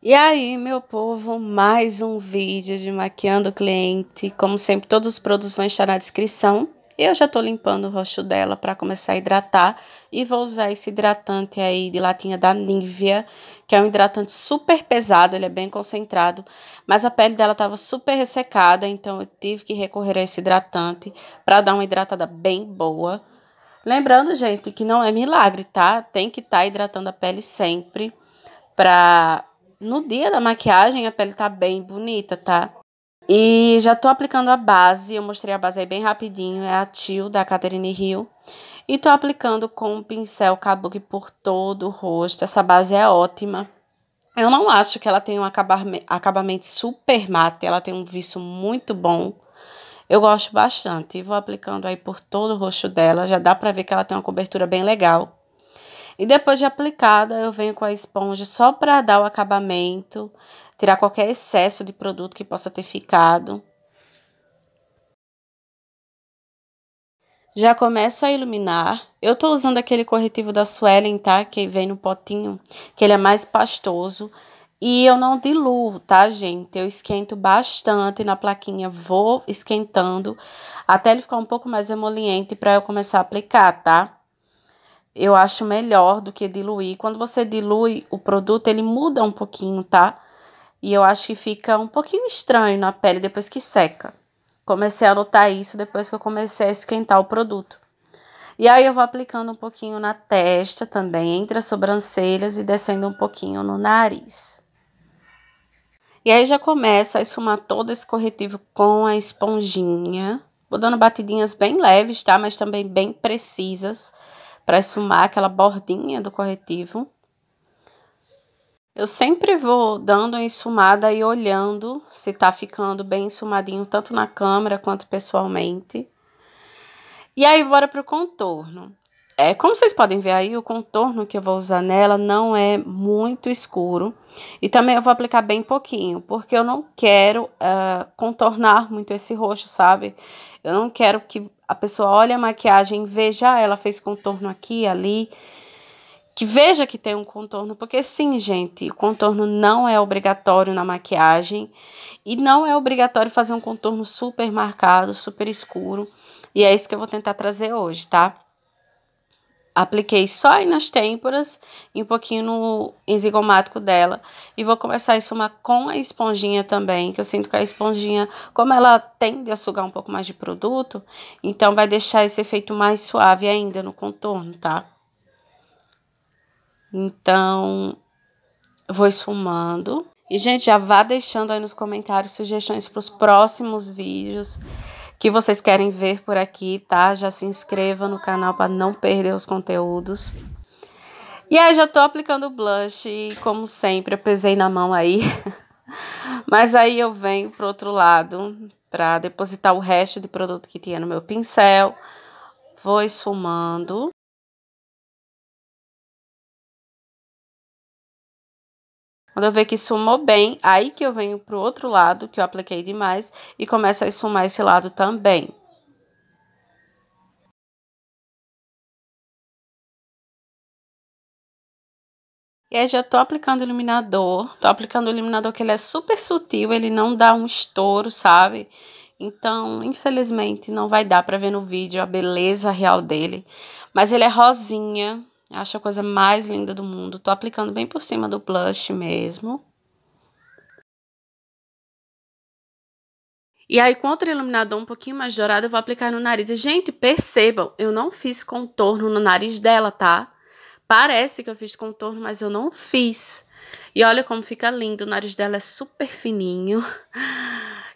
E aí, meu povo, mais um vídeo de maquiando o cliente. Como sempre, todos os produtos vão estar na descrição. Eu já tô limpando o rosto dela para começar a hidratar. E vou usar esse hidratante aí de latinha da Nivea, que é um hidratante super pesado, ele é bem concentrado. Mas a pele dela tava super ressecada, então eu tive que recorrer a esse hidratante para dar uma hidratada bem boa. Lembrando, gente, que não é milagre, tá? Tem que estar hidratando a pele sempre pra no dia da maquiagem a pele tá bem bonita, tá? E já tô aplicando a base, eu mostrei a base aí bem rapidinho, é a Teal da Catherine Hill. E tô aplicando com o pincel Kabuki por todo o rosto, essa base é ótima. Eu não acho que ela tem um acabamento super mate, ela tem um viço muito bom. Eu gosto bastante e vou aplicando aí por todo o rosto dela, já dá pra ver que ela tem uma cobertura bem legal. E depois de aplicada, eu venho com a esponja só para dar o acabamento, tirar qualquer excesso de produto que possa ter ficado. Já começo a iluminar. Eu tô usando aquele corretivo da Suelen, tá? Que vem no potinho, que ele é mais pastoso. E eu não diluo, tá, gente? Eu esquento bastante na plaquinha, vou esquentando até ele ficar um pouco mais emoliente para eu começar a aplicar, tá? Eu acho melhor do que diluir. Quando você dilui o produto, ele muda um pouquinho, tá? E eu acho que fica um pouquinho estranho na pele depois que seca. Comecei a notar isso depois que eu comecei a esquentar o produto. E aí eu vou aplicando um pouquinho na testa também, entre as sobrancelhas e descendo um pouquinho no nariz. E aí já começo a esfumar todo esse corretivo com a esponjinha. Vou dando batidinhas bem leves, tá? Mas também bem precisas para esfumar aquela bordinha do corretivo. Eu sempre vou dando uma esfumada e olhando se tá ficando bem esfumadinho, tanto na câmera quanto pessoalmente. E aí, bora pro contorno. Como vocês podem ver aí, o contorno que eu vou usar nela não é muito escuro. E também eu vou aplicar bem pouquinho, porque eu não quero contornar muito esse rosto, sabe? Eu não quero que a pessoa olhe a maquiagem e veja, ela fez contorno aqui, ali, que veja que tem um contorno, porque sim, gente, o contorno não é obrigatório na maquiagem e não é obrigatório fazer um contorno super marcado, super escuro, e é isso que eu vou tentar trazer hoje, tá? Apliquei só aí nas têmporas e um pouquinho no enzigomático dela. E vou começar a esfumar com a esponjinha também, que eu sinto que a esponjinha, como ela tende a sugar um pouco mais de produto, então vai deixar esse efeito mais suave ainda no contorno, tá? Então, vou esfumando. E, gente, já vá deixando aí nos comentários sugestões para os próximos vídeos que vocês querem ver por aqui, tá? Já se inscreva no canal para não perder os conteúdos. E aí, já tô aplicando o blush e, como sempre, eu pesei na mão aí. Mas aí eu venho pro outro lado para depositar o resto de produto que tinha no meu pincel. Vou esfumando. Quando eu ver que esfumou bem, aí que eu venho pro outro lado, que eu apliquei demais, e começo a esfumar esse lado também. E aí já tô aplicando o iluminador. Tô aplicando o iluminador que ele é super sutil, ele não dá um estouro, sabe? Então, infelizmente, não vai dar pra ver no vídeo a beleza real dele. Mas ele é rosinha, acho a coisa mais linda do mundo. Tô aplicando bem por cima do blush mesmo. E aí, com outro iluminador um pouquinho mais dourado, eu vou aplicar no nariz. E, gente, percebam, eu não fiz contorno no nariz dela, tá? Parece que eu fiz contorno, mas eu não fiz. E olha como fica lindo, o nariz dela é super fininho.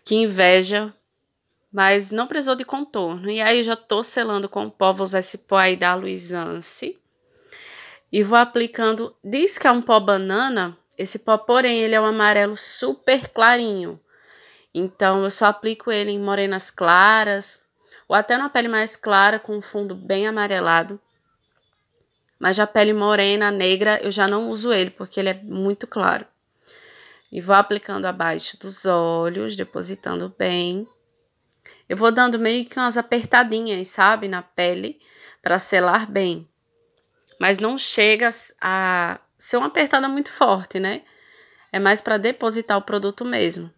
Que inveja. Mas não precisou de contorno. E aí, eu já tô selando com o pó, vou usar esse pó aí da Luisance. E vou aplicando, diz que é um pó banana, esse pó, porém, ele é um amarelo super clarinho. Então, eu só aplico ele em morenas claras, ou até numa pele mais clara, com um fundo bem amarelado. Mas já pele morena, negra, eu já não uso ele, porque ele é muito claro. E vou aplicando abaixo dos olhos, depositando bem. Eu vou dando meio que umas apertadinhas, sabe, na pele, para selar bem. Mas não chega a ser uma apertada muito forte, né? É mais para depositar o produto mesmo.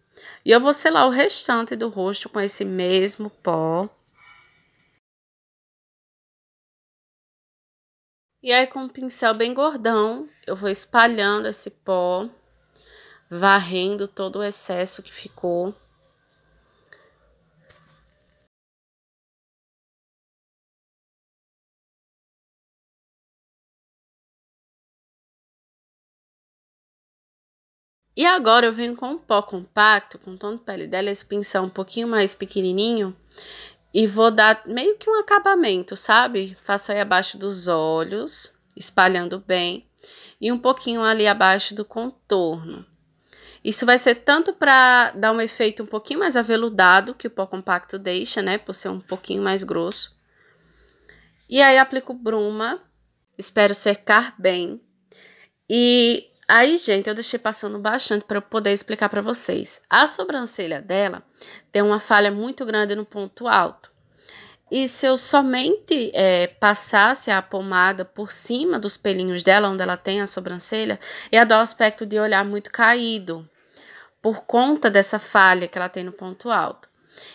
E eu vou selar o restante do rosto com esse mesmo pó. E aí, com um pincel bem gordão, eu vou espalhando esse pó, varrendo todo o excesso que ficou. E agora eu venho com um pó compacto, com o tom de pele dela, esse pincel um pouquinho mais pequenininho, e vou dar meio que um acabamento, sabe? Faço aí abaixo dos olhos, espalhando bem, e um pouquinho ali abaixo do contorno. Isso vai ser tanto para dar um efeito um pouquinho mais aveludado, que o pó compacto deixa, né? Por ser um pouquinho mais grosso. E aí aplico bruma, espero secar bem. E aí, gente, eu deixei passando bastante para eu poder explicar para vocês. A sobrancelha dela tem uma falha muito grande no ponto alto. E se eu somente passasse a pomada por cima dos pelinhos dela, onde ela tem a sobrancelha, ia dar o aspecto de olhar muito caído, por conta dessa falha que ela tem no ponto alto.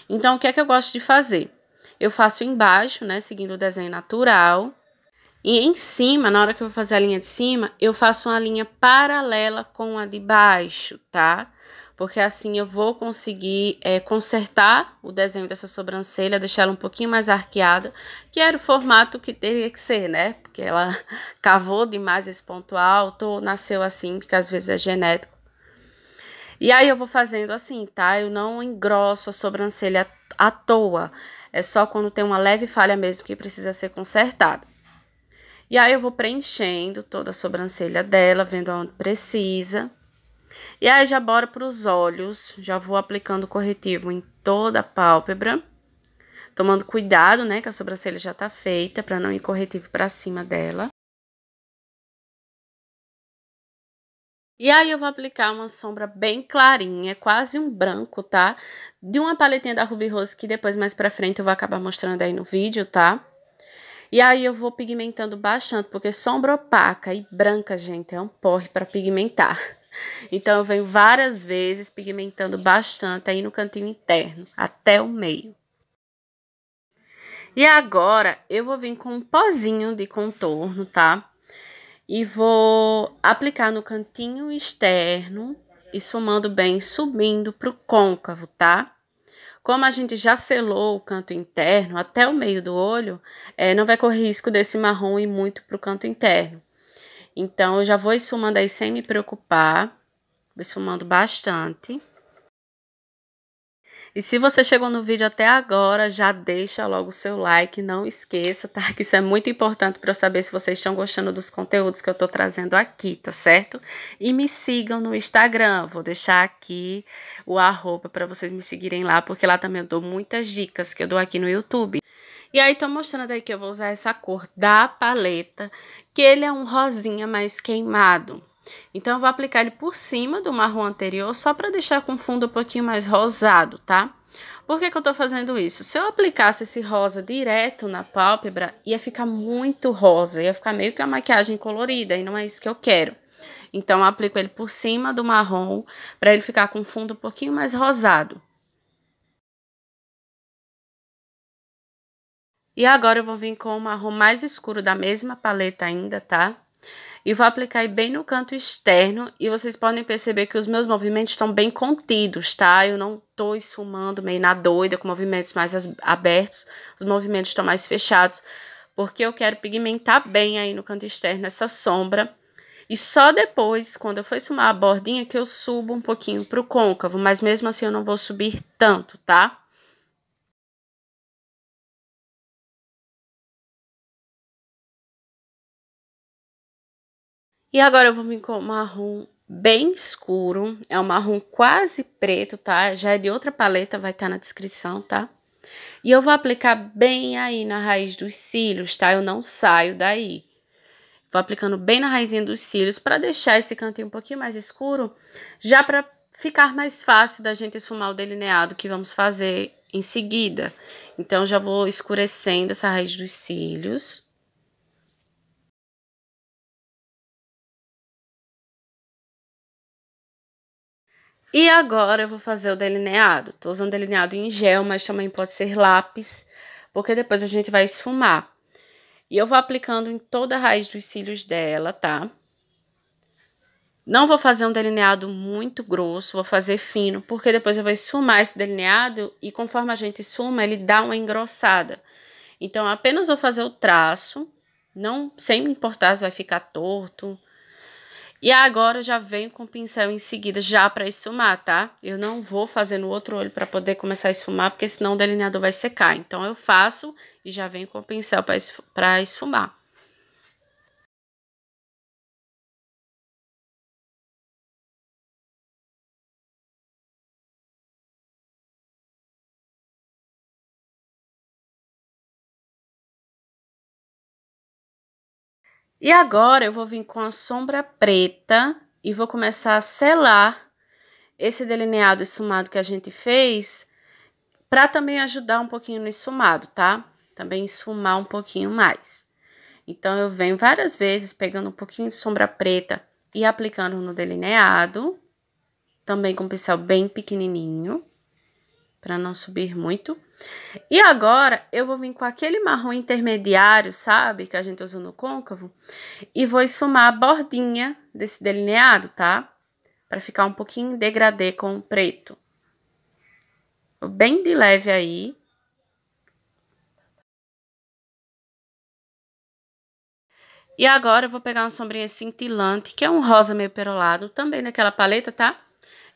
Então, o que é que eu gosto de fazer? Eu faço embaixo, né, seguindo o desenho natural. E em cima, na hora que eu vou fazer a linha de cima, eu faço uma linha paralela com a de baixo, tá? Porque assim eu vou conseguir consertar o desenho dessa sobrancelha, deixar ela um pouquinho mais arqueada, que era o formato que teria que ser, né? Porque ela cavou demais esse ponto alto, ou nasceu assim, porque às vezes é genético. E aí eu vou fazendo assim, tá? Eu não engrosso a sobrancelha à toa. É só quando tem uma leve falha mesmo que precisa ser consertada. E aí eu vou preenchendo toda a sobrancelha dela, vendo aonde precisa. E aí já bora para os olhos, já vou aplicando corretivo em toda a pálpebra. Tomando cuidado, né, que a sobrancelha já tá feita, para não ir corretivo para cima dela. E aí eu vou aplicar uma sombra bem clarinha, quase um branco, tá? De uma paletinha da Ruby Rose, que depois mais pra frente eu vou acabar mostrando aí no vídeo, tá? E aí eu vou pigmentando bastante, porque sombra opaca e branca, gente, é um porre para pigmentar. Então eu venho várias vezes pigmentando bastante aí no cantinho interno, até o meio. E agora eu vou vir com um pozinho de contorno, tá? E vou aplicar no cantinho externo, esfumando bem, subindo pro côncavo, tá? Como a gente já selou o canto interno até o meio do olho, não vai correr risco desse marrom ir muito pro canto interno. Então, eu já vou esfumando aí sem me preocupar, vou esfumando bastante. E se você chegou no vídeo até agora, já deixa logo o seu like, não esqueça, tá? Que isso é muito importante para eu saber se vocês estão gostando dos conteúdos que eu tô trazendo aqui, tá certo? E me sigam no Instagram, vou deixar aqui o arroba para vocês me seguirem lá, porque lá também eu dou muitas dicas que eu dou aqui no YouTube. E aí, tô mostrando aí que eu vou usar essa cor da paleta, que ele é um rosinha mais queimado. Então, eu vou aplicar ele por cima do marrom anterior, só para deixar com fundo um pouquinho mais rosado, tá? Por que que eu tô fazendo isso? Se eu aplicasse esse rosa direto na pálpebra, ia ficar muito rosa, ia ficar meio que uma maquiagem colorida, e não é isso que eu quero. Então, eu aplico ele por cima do marrom, para ele ficar com fundo um pouquinho mais rosado. E agora eu vou vir com o marrom mais escuro da mesma paleta ainda, tá? E vou aplicar aí bem no canto externo, e vocês podem perceber que os meus movimentos estão bem contidos, tá? Eu não tô esfumando meio na doida, com movimentos mais abertos, os movimentos estão mais fechados, porque eu quero pigmentar bem aí no canto externo essa sombra. E só depois, quando eu for esfumar a bordinha, que eu subo um pouquinho pro côncavo, mas mesmo assim eu não vou subir tanto, tá? E agora eu vou vir com um marrom bem escuro, é um marrom quase preto, tá? Já é de outra paleta, vai estar na descrição, tá? E eu vou aplicar bem aí na raiz dos cílios, tá? Eu não saio daí. Vou aplicando bem na raizinha dos cílios para deixar esse cantinho um pouquinho mais escuro, já para ficar mais fácil da gente esfumar o delineado que vamos fazer em seguida. Então, já vou escurecendo essa raiz dos cílios. E agora eu vou fazer o delineado. Tô usando delineado em gel, mas também pode ser lápis, porque depois a gente vai esfumar. E eu vou aplicando em toda a raiz dos cílios dela, tá? Não vou fazer um delineado muito grosso, vou fazer fino, porque depois eu vou esfumar esse delineado e conforme a gente esfuma, ele dá uma engrossada. Então, apenas vou fazer o traço, não, sem me importar se vai ficar torto. E agora eu já venho com o pincel em seguida já para esfumar, tá? Eu não vou fazer no outro olho para poder começar a esfumar, porque senão o delineador vai secar. Então, eu faço e já venho com o pincel para esfumar. E agora eu vou vir com a sombra preta e vou começar a selar esse delineado esfumado que a gente fez, para também ajudar um pouquinho no esfumado, tá? Também esfumar um pouquinho mais. Então, eu venho várias vezes pegando um pouquinho de sombra preta e aplicando no delineado, também com um pincel bem pequenininho, para não subir muito. E agora, eu vou vir com aquele marrom intermediário, sabe? Que a gente usa no côncavo. E vou esfumar a bordinha desse delineado, tá? Para ficar um pouquinho degradê com o preto. Bem de leve aí. E agora eu vou pegar uma sombrinha cintilante, que é um rosa meio perolado, também naquela paleta, tá?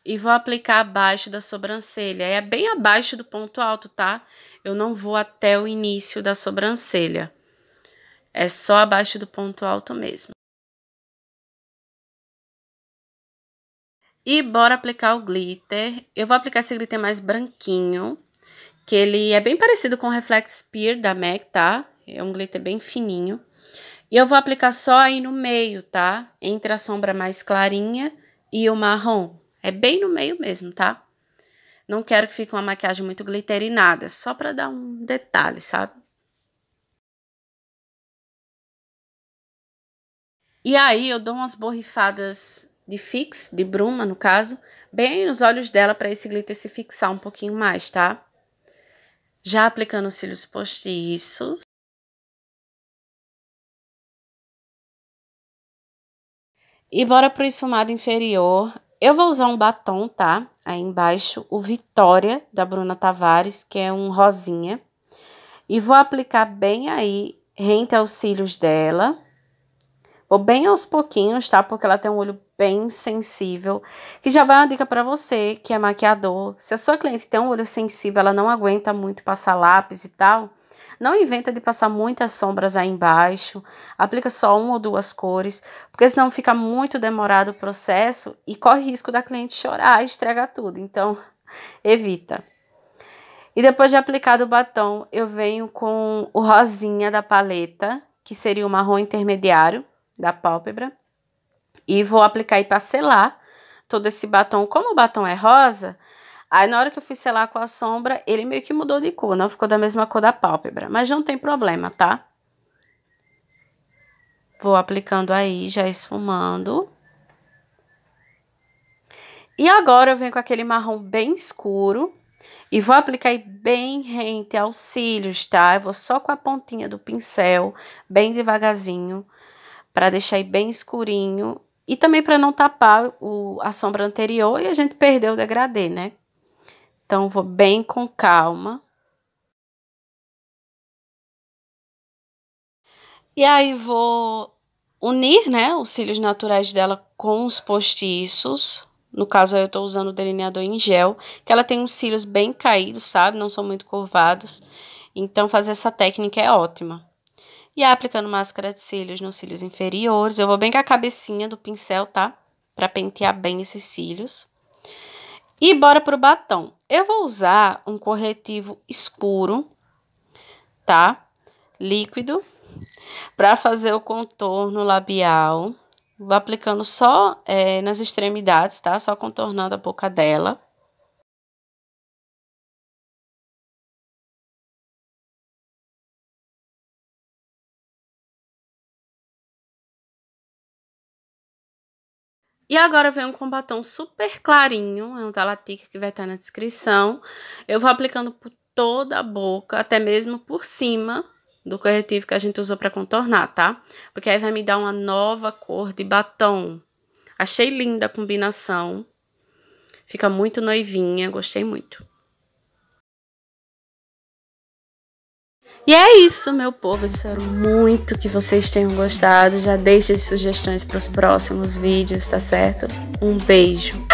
E vou aplicar abaixo da sobrancelha. É bem abaixo do ponto alto, tá? Eu não vou até o início da sobrancelha. É só abaixo do ponto alto mesmo. E bora aplicar o glitter. Eu vou aplicar esse glitter mais branquinho, que ele é bem parecido com o Reflex Spear da MAC, tá? É um glitter bem fininho. E eu vou aplicar só aí no meio, tá? Entre a sombra mais clarinha e o marrom. É bem no meio mesmo, tá? Não quero que fique uma maquiagem muito glitterinada, só pra dar um detalhe, sabe? E aí eu dou umas borrifadas de fix, de bruma no caso, bem nos olhos dela pra esse glitter se fixar um pouquinho mais, tá? Já aplicando os cílios postiços. E bora pro esfumado inferior. Eu vou usar um batom, tá? Aí embaixo, o Vitória, da Bruna Tavares, que é um rosinha. E vou aplicar bem aí, rente aos cílios dela. Vou bem aos pouquinhos, tá? Porque ela tem um olho bem sensível. Que já vai uma dica pra você, que é maquiador. Se a sua cliente tem um olho sensível, ela não aguenta muito passar lápis e tal, não inventa de passar muitas sombras aí embaixo. Aplica só uma ou duas cores, porque senão fica muito demorado o processo e corre risco da cliente chorar e estragar tudo. Então, evita. E depois de aplicado o batom, eu venho com o rosinha da paleta, que seria o marrom intermediário da pálpebra. E vou aplicar e para selar todo esse batom. Como o batom é rosa, aí na hora que eu fui selar com a sombra, ele meio que mudou de cor, não ficou da mesma cor da pálpebra. Mas não tem problema, tá? Vou aplicando aí, já esfumando. E agora eu venho com aquele marrom bem escuro. E vou aplicar aí bem rente aos cílios, tá? Eu vou só com a pontinha do pincel, bem devagarzinho, para deixar aí bem escurinho. E também para não tapar a sombra anterior e a gente perder o degradê, né? Então, vou bem com calma. E aí, vou unir, né, os cílios naturais dela com os postiços. No caso, aí eu tô usando o delineador em gel, que ela tem uns cílios bem caídos, sabe? Não são muito curvados. Então, fazer essa técnica é ótima. E aí, aplicando máscara de cílios nos cílios inferiores. Eu vou bem com a cabecinha do pincel, tá? Pra pentear bem esses cílios. E bora pro batom. Eu vou usar um corretivo escuro, tá? Líquido, para fazer o contorno labial. Vou aplicando só nas extremidades, tá? Só contornando a boca dela. E agora vem com um batom super clarinho, é um Talatica que vai estar na descrição. Eu vou aplicando por toda a boca, até mesmo por cima do corretivo que a gente usou para contornar, tá? Porque aí vai me dar uma nova cor de batom. Achei linda a combinação. Fica muito noivinha, gostei muito. E é isso, meu povo. Espero muito que vocês tenham gostado. Já deixem sugestões para os próximos vídeos, tá certo? Um beijo.